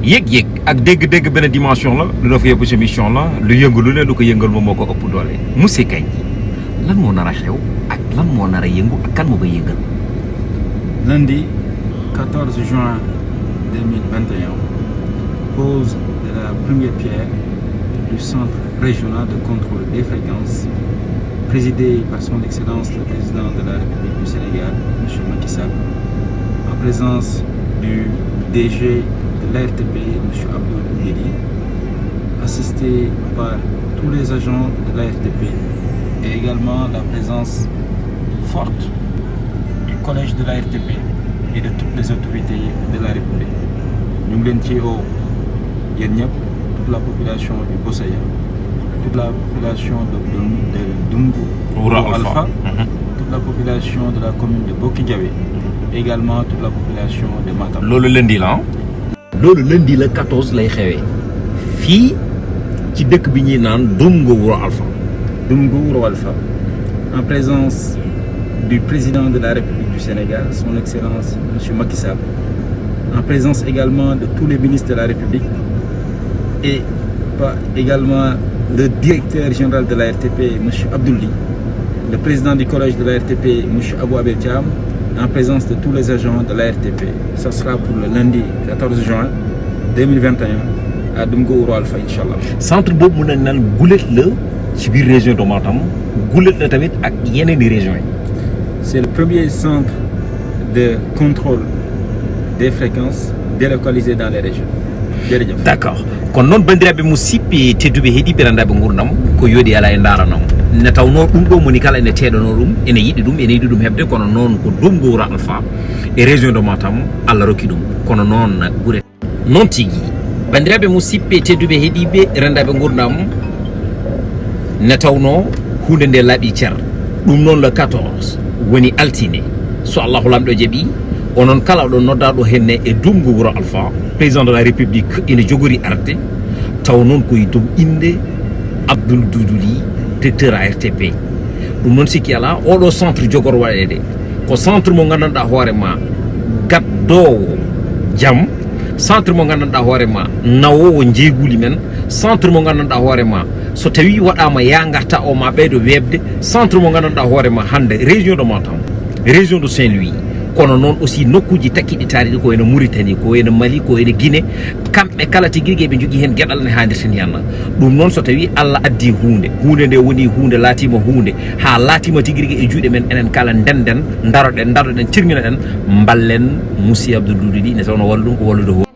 yëg-yëg ak dégg-dégg benn dimension la lu dafa yóbbu ci mission la lu yëngu lu ko yëngal moom moo ko ëpp doole monsieur Kandji lan moo nar a xew ak lan moo nar a yëngu ak kan moo koy yëngal. Lundi 14 juin 2021 pose de la première pierre du centre régional de contrôle des fréquences présidé par son excellence le président de la République du Sénégal M. Macky Sall en présence du DG de l'ARTP M. Abdoul Mbaye, assisté par tous les agents de l'ARTP et également la présence forte du collège de l'ARTP et de toutes les autorités de la République. Ñu ngi leen ci woo yéen ñëpp toute la population du Bossaya, toute la population de Doungou Ouro Alpha, toute la population de la commune de Boki Diawé, également toute la population de Matam. loolu lundi la loolu lundi la 14 lay xewee fii ci dëkk bi ñuy naan Doungou Ouro Alpha. Doungou Ouro Alpha, en présence du président de la République du Sénégal, son excellence M. Macky Sall, en présence également de tous les ministres de la République et également le directeur général de la RTP, M. Abdouli, le président du collège de la RTP, M. Abou Abel Thiam, en présence de tous les agents de la RTP. Ce sera pour le lundi 14 juin 2021 à Doungou Ouro Alpha, Inch'Allah. centre boobu mën nañ naan gulet la ci biir région de Matam gulet la tamit ak yeneen i régions yi. C'est le premier centre de contrôle des fréquences délocalisées dans les régions. Jërëjëf. D'accord kono noon bandiraɓe musidɓe tedduɓe heeɗiɓe rendaɓe gurdam ko yoodi ala e daranam ne tawno ɗum ɗo moni kala ene teeɗano ɗum ene yiɗi ɗum heɓde kono noon ko Doungou Ouro Alpha e région de Matam Allah rokki ɗum kono noon ɓuret noon tigui bandiraɓe musidɓe tedduɓe heeɗiɓe rendaɓe gurdam ne tawno hunde nde laaɓi ceer ɗum noon le 14 woni altine so Allahu lamɗo jaaɓi onon kala ɗo noddaɗo henne e Doungou Ouro Alpha président de la république ina jogori arde taw noon koye dow inde Abdoul Doudouli directeur ARTP ɗum noon sikki ala oɗo centre jogor waɗede ko centre mo gandanɗa hoorema gaddowo jaam centre mo gandanɗa hoorema nawowo jeeguli men centre mo gandanɗa hoorema so tawi waɗama ya garta o ma ɓeydo webde centre mo gandanɗa hoorema hande région de Matam région de Saint-Louis kono noon aussi nokkuji takkiɗi taariɗi ko ene Mauritanie ko ene Mali ko ene Guinée kamɓe kala tiguirigui ɓe jogui hen gueɗal ne hannirten yanna ɗum noon so tawi Allah addi hunde nde woni hunde laatima hunde ha laatima tiguirigui e juuɗe men enen kala ndenden daroɗen cirmina ɗen ballen Monsieur Abdoul Doudouli ne tawno wallu ɗum ko wallude